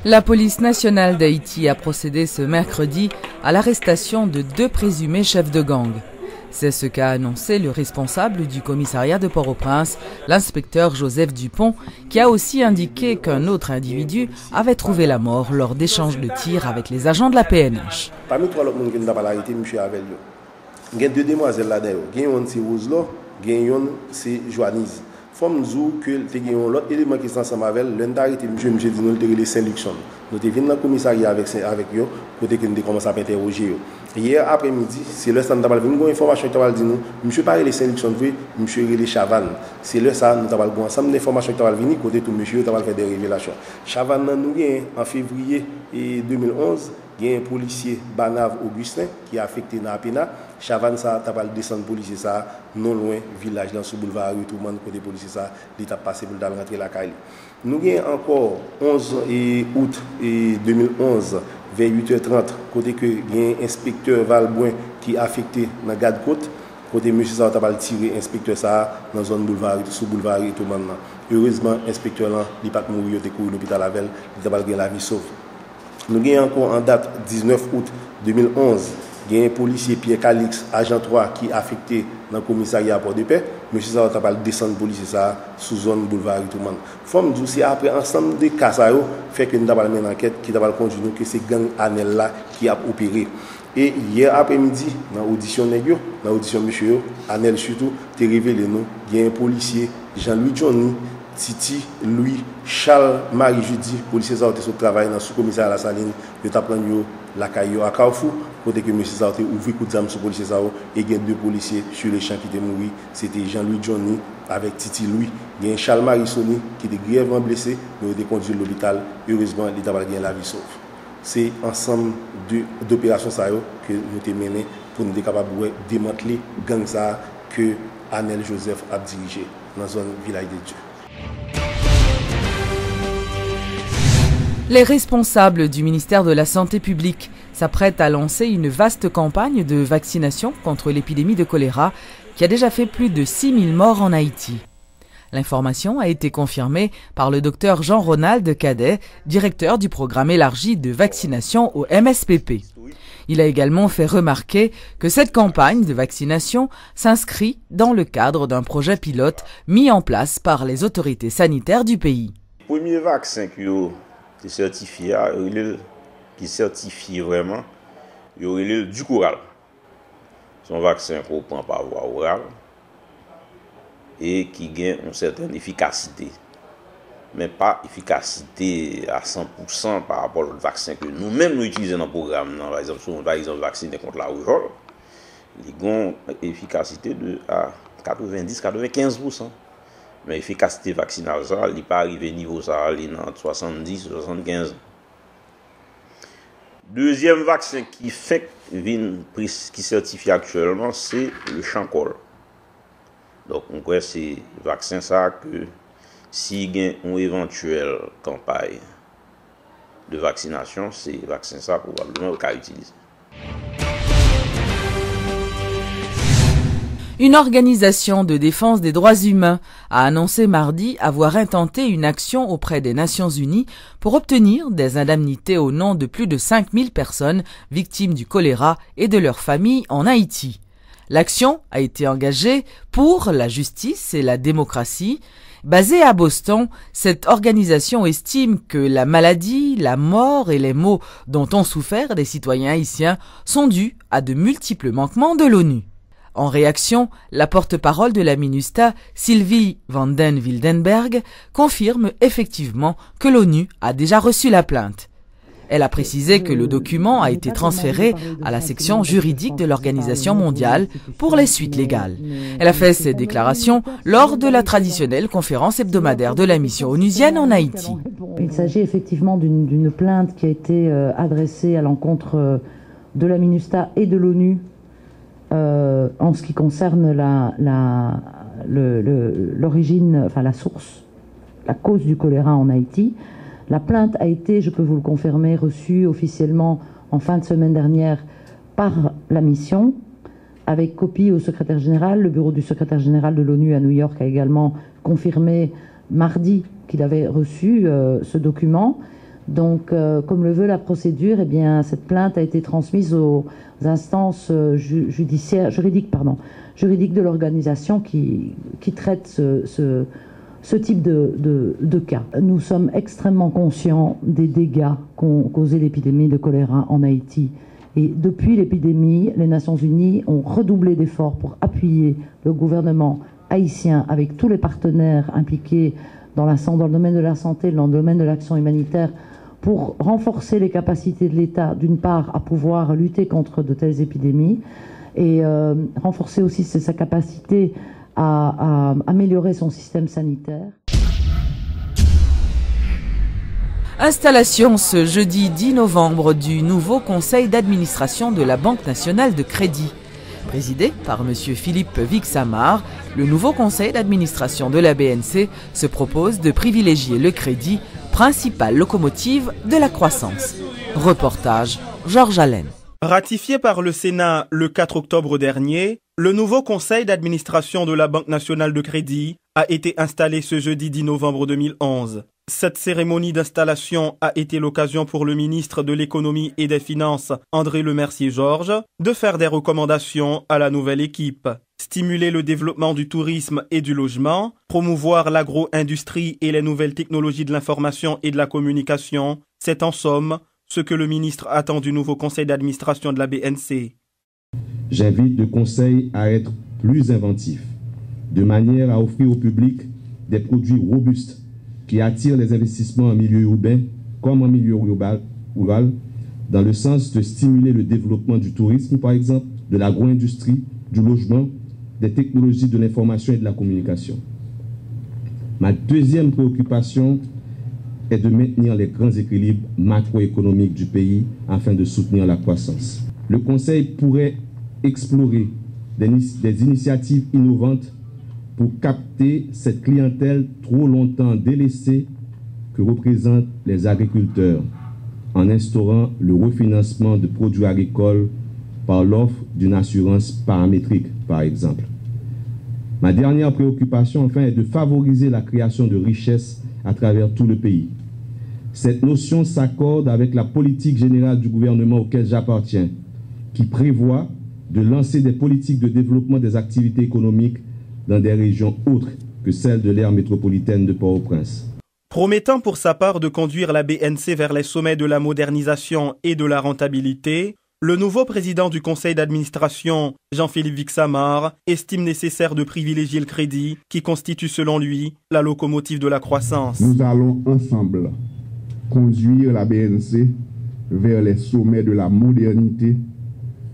La police nationale d'Haïti a procédé ce mercredi à l'arrestation de 2 présumés chefs de gang. C'est ce qu'a annoncé le responsable du commissariat de Port-au-Prince, l'inspecteur Joseph Dupont, qui a aussi indiqué qu'un autre individu avait trouvé la mort lors d'échanges de tirs avec les agents de la PNH. Parmi trois autres qui ont arrêté, monsieur avec lui. Il y a 2 demoiselles là-dedans. Il y a une c'est Rose là, il y a une c'est Joannise. Faut nous dire que il y a un autre élément qui est ensemble avec l'arrêté monsieur dit nous le Saint-Luxon. Nous sommes venus dans le commissariat avec eux côté que nous commençons à interroger. Hier après-midi, c'est le stand d'avoir une information qui dit nous monsieur parler les Saint-Luxon monsieur les Chavannes. C'est le ça nous avons ensemble d'informations qui vont venir côté tout monsieur qui va faire des révélations. Chavannes nous en février 2011 il y a un policier Banav Augustin qui a affecté dans Apena. Chavannes ça t'a pas descendre policier ça non loin village dans sous boulevard tout le monde côté policier ça il t'a passé pour rentrer la caille. Nous avons encore 11 août 2011 vers 8h30 côté que il y a un inspecteur Valboin qui a affecté dans Garde-Côte côté monsieur ça t'a pas tiré inspecteur ça dans zone boulevard sous boulevard tout le monde. Heureusement inspecteur là il pas mourir il était couru l'hôpital avec il t'a pas gagné la vie sauve. Nous avons encore en date 19 août 2011, il y a un policier Pierre Calix, agent 3, qui est affecté dans le commissariat à Port-de-Paix. Monsieur ça va descendre policier ça sous zone boulevard et tout le monde. Faut me dire c'est après ensemble des cas ça fait que nous avons une enquête qui va conduire que c'est gang Anel là qui a opéré. Et hier après-midi dans l'audition nègre, dans l'audition monsieur Anel surtout, t'es révélé nous, il y a un policier Jean-Louis Johnny Titi, Louis, Charles, Marie-Judy, policiers qui sont travaillé dans le sous-commissariat à la Saline, ils ont pris la caillou à Carrefour, côté que M. Sarté ouvert coup de zame sur les policiers et il y a 2 policiers sur les champs qui étaient morts. C'était Jean-Louis Johnny avec Titi Louis. Il y a Charles Marie-Soni qui était grièvement blessé, mais il a été conduit à l'hôpital. Heureusement, il a gagné la vie sauve. C'est ensemble d'opérations que nous avons menées pour nous être capables de démanteler les gangs que Anel Joseph a dirigé dans la zone village de Dieu. Les responsables du ministère de la Santé publique s'apprêtent à lancer une vaste campagne de vaccination contre l'épidémie de choléra qui a déjà fait plus de 6000 morts en Haïti. L'information a été confirmée par le docteur Jean-Ronald Cadet, directeur du programme élargi de vaccination au MSPP. Il a également fait remarquer que cette campagne de vaccination s'inscrit dans le cadre d'un projet pilote mis en place par les autorités sanitaires du pays. Le premier vaccin qui certifié, qui certifie vraiment, il y aurait le Dukoral. C'est un vaccin qu'on prend par voie orale et qui gagne une certaine efficacité, mais pas efficacité à 100% par rapport au vaccin que nous-mêmes nous utilisons dans le programme. Par exemple, vacciner contre la rougeole, il a une efficacité de à 90-95%. Mais l'efficacité vaccinale, il n'est pas arrivé au niveau ça, il est entre 70-75. Deuxième vaccin qui fait qui certifie actuellement, c'est le chancol. Donc, on croit que c'est le vaccin ça que s'il y a une éventuelle campagne de vaccination, c'est le vaccin ça probablement qu'on va utiliser. Une organisation de défense des droits humains a annoncé mardi avoir intenté une action auprès des Nations Unies pour obtenir des indemnités au nom de plus de 5000 personnes victimes du choléra et de leurs familles en Haïti. L'action a été engagée pour la justice et la démocratie. Basée à Boston, cette organisation estime que la maladie, la mort et les maux dont ont souffert des citoyens haïtiens sont dus à de multiples manquements de l'ONU. En réaction, la porte-parole de la MINUSTAH, Sylvie van den Wildenberg, confirme effectivement que l'ONU a déjà reçu la plainte. Elle a précisé que le document a été transféré à la section juridique de l'Organisation mondiale pour les suites légales. Elle a fait ces déclarations lors de la traditionnelle conférence hebdomadaire de la mission onusienne en Haïti. Il s'agit effectivement d'une plainte qui a été adressée à l'encontre de la MINUSTAH et de l'ONU en ce qui concerne l'origine, enfin la source, la cause du choléra en Haïti. La plainte a été, je peux vous le confirmer, reçue officiellement en fin de semaine dernière par la mission, avec copie au secrétaire général. Le bureau du secrétaire général de l'ONU à New York a également confirmé mardi qu'il avait reçu ce document. Donc, comme le veut la procédure, eh bien, cette plainte a été transmise aux instances juridiques de l'organisation qui traite ce type de cas. Nous sommes extrêmement conscients des dégâts qu'ont causé l'épidémie de choléra en Haïti. Et depuis l'épidémie, les Nations Unies ont redoublé d'efforts pour appuyer le gouvernement haïtien avec tous les partenaires impliqués dans le domaine de la santé, dans le domaine de l'action humanitaire, pour renforcer les capacités de l'État, d'une part, à pouvoir lutter contre de telles épidémies, et renforcer aussi sa capacité à améliorer son système sanitaire. Installation ce jeudi 10 novembre du nouveau conseil d'administration de la Banque nationale de crédit. Présidé par M. Philippe Vixamar, le nouveau conseil d'administration de la BNC se propose de privilégier le crédit, principale locomotive de la croissance. Reportage Georges Allen. Ratifié par le Sénat le 4 octobre dernier, le nouveau conseil d'administration de la Banque nationale de crédit a été installé ce jeudi 10 novembre 2011. Cette cérémonie d'installation a été l'occasion pour le ministre de l'Économie et des Finances, André Lemercier-Georges, de faire des recommandations à la nouvelle équipe. Stimuler le développement du tourisme et du logement, promouvoir l'agro-industrie et les nouvelles technologies de l'information et de la communication, c'est en somme ce que le ministre attend du nouveau conseil d'administration de la BNC. J'invite le conseil à être plus inventif, de manière à offrir au public des produits robustes qui attirent les investissements en milieu urbain comme en milieu rural, dans le sens de stimuler le développement du tourisme, par exemple, de l'agro-industrie, du logement, des technologies de l'information et de la communication. Ma deuxième préoccupation est de maintenir les grands équilibres macroéconomiques du pays afin de soutenir la croissance. Le Conseil pourrait explorer des initiatives innovantes pour capter cette clientèle trop longtemps délaissée que représentent les agriculteurs, en instaurant le refinancement de produits agricoles par l'offre d'une assurance paramétrique, par exemple. Ma dernière préoccupation, enfin, est de favoriser la création de richesses à travers tout le pays. Cette notion s'accorde avec la politique générale du gouvernement auquel j'appartiens, qui prévoit de lancer des politiques de développement des activités économiques dans des régions autres que celles de l'aire métropolitaine de Port-au-Prince. Promettant pour sa part de conduire la BNC vers les sommets de la modernisation et de la rentabilité, le nouveau président du conseil d'administration, Jean-Philippe Vixamar, estime nécessaire de privilégier le crédit qui constitue selon lui la locomotive de la croissance. Nous allons ensemble conduire la BNC vers les sommets de la modernité,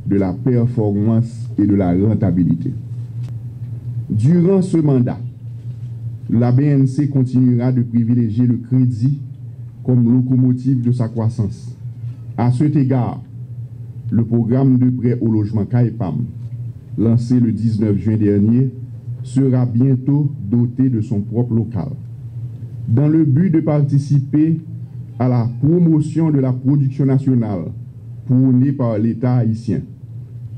de la performance et de la rentabilité. Durant ce mandat, la BNC continuera de privilégier le crédit comme locomotive de sa croissance. À cet égard, le programme de prêt au logement CAEPAM, lancé le 19 juin dernier, sera bientôt doté de son propre local. Dans le but de participer à la promotion de la production nationale prônée par l'État haïtien,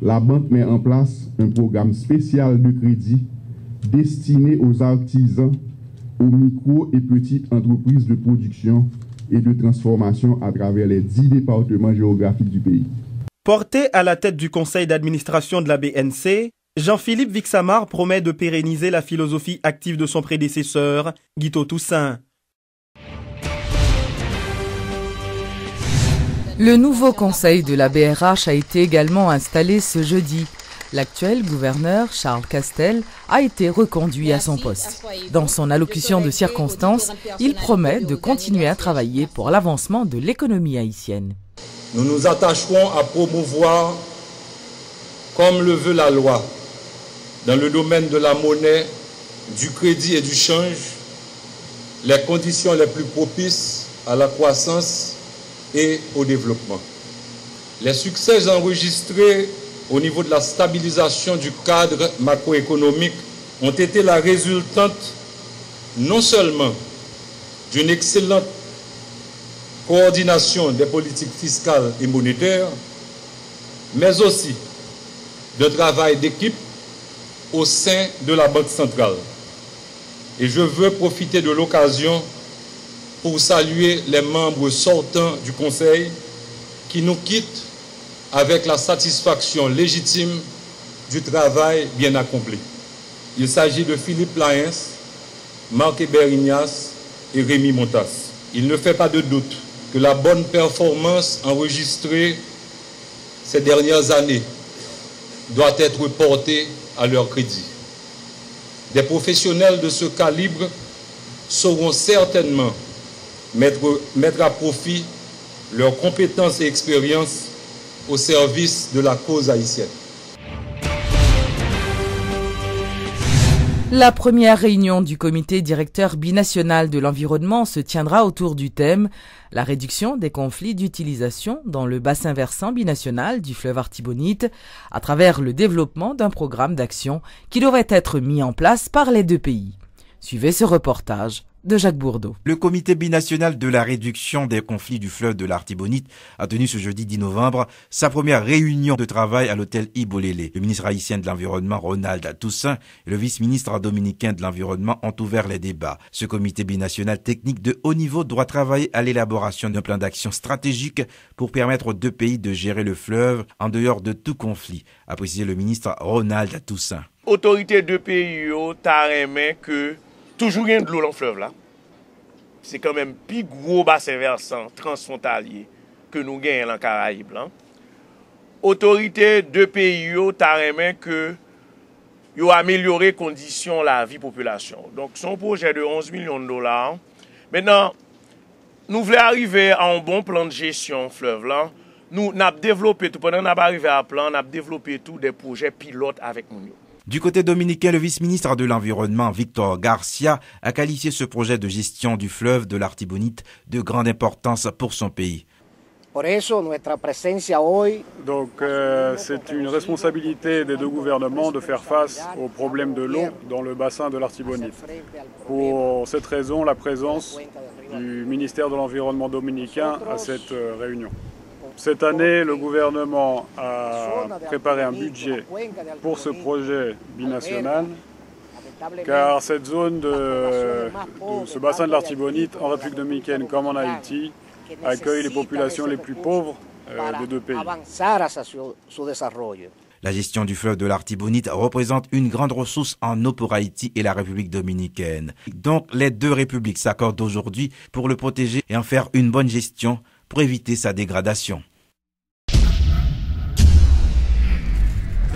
la banque met en place un programme spécial de crédit destiné aux artisans, aux micro- et petites entreprises de production et de transformation à travers les 10 départements géographiques du pays. Porté à la tête du conseil d'administration de la BNC, Jean-Philippe Vixamar promet de pérenniser la philosophie active de son prédécesseur, Guiteau Toussaint. Le nouveau conseil de la BRH a été également installé ce jeudi. L'actuel gouverneur, Charles Castel, a été reconduit à son poste. Dans son allocution de circonstance, il promet de continuer à travailler pour l'avancement de l'économie haïtienne. Nous nous attacherons à promouvoir, comme le veut la loi, dans le domaine de la monnaie, du crédit et du change, les conditions les plus propices à la croissance et au développement. Les succès enregistrés au niveau de la stabilisation du cadre macroéconomique ont été la résultante non seulement d'une excellente coordination des politiques fiscales et monétaires, mais aussi de travail d'équipe au sein de la Banque centrale. Et je veux profiter de l'occasion pour saluer les membres sortants du Conseil qui nous quittent avec la satisfaction légitime du travail bien accompli. Il s'agit de Philippe Laens, Marc Hébert-Ignace et Rémi Montas. Il ne fait pas de doute que la bonne performance enregistrée ces dernières années doit être portée à leur crédit. Des professionnels de ce calibre sauront certainement mettre à profit leurs compétences et expériences au service de la cause haïtienne. La première réunion du comité directeur binational de l'environnement se tiendra autour du thème « La réduction des conflits d'utilisation dans le bassin versant binational du fleuve Artibonite à travers le développement d'un programme d'action qui devrait être mis en place par les deux pays ». Suivez ce reportage de Jacques Bourdeau. Le comité binational de la réduction des conflits du fleuve de l'Artibonite a tenu ce jeudi 10 novembre sa première réunion de travail à l'hôtel Ibolélé. Le ministre haïtien de l'Environnement Ronald Toussaint et le vice-ministre dominicain de l'Environnement ont ouvert les débats. Ce comité binational technique de haut niveau doit travailler à l'élaboration d'un plan d'action stratégique pour permettre aux deux pays de gérer le fleuve en dehors de tout conflit, a précisé le ministre Ronald Toussaint. Autorité de pays ta remet que toujours rien de l'eau dans le fleuve là. C'est quand même plus gros bassin versant transfrontalier que nous gagnons dans les Caraïbes là. Autorité de pays ta remet que yo améliorer conditions la vie population. Donc son projet de 11 millions de dollars. Maintenant nous voulons arriver à un bon plan de gestion fleuve là. Nous avons développé tout pendant qu'on arrivé à plan, on a développé tout des projets pilotes avec nous. Du côté dominicain, le vice-ministre de l'Environnement, Victor Garcia, a qualifié ce projet de gestion du fleuve de l'Artibonite de grande importance pour son pays. Donc c'est une responsabilité des deux gouvernements de faire face aux problèmes de l'eau dans le bassin de l'Artibonite. Pour cette raison, la présence du ministère de l'Environnement dominicain à cette réunion. Cette année, le gouvernement a préparé un budget pour ce projet binational, car cette zone de ce bassin de l'Artibonite, en République dominicaine comme en Haïti, accueille les populations les plus pauvres des deux pays. La gestion du fleuve de l'Artibonite représente une grande ressource en eau pour Haïti et la République dominicaine. Donc, les deux républiques s'accordent aujourd'hui pour le protéger et en faire une bonne gestion pour éviter sa dégradation.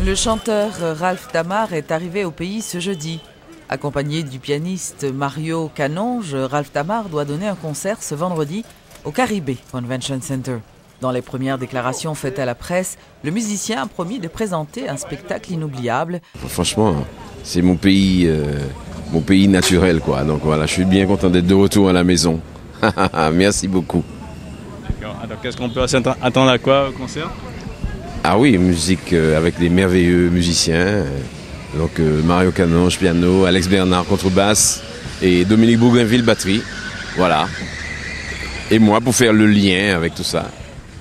Le chanteur Ralph Tamar est arrivé au pays ce jeudi. Accompagné du pianiste Mario Canonge, Ralph Tamar doit donner un concert ce vendredi au Caribé Convention Center. Dans les premières déclarations faites à la presse, le musicien a promis de présenter un spectacle inoubliable. Franchement, c'est mon pays naturel, quoi. Donc voilà, je suis bien content d'être de retour à la maison. Merci beaucoup. D'accord. Alors qu'est-ce qu'on peut attendre à quoi au concert? Ah oui, musique avec des merveilleux musiciens. Donc Mario Canonge, piano, Alex Bernard, contrebasse et Dominique Bougainville, batterie. Voilà. Et moi pour faire le lien avec tout ça.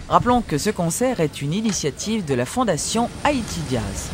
Rappelons que ce concert est une initiative de la Fondation Haïti Jazz.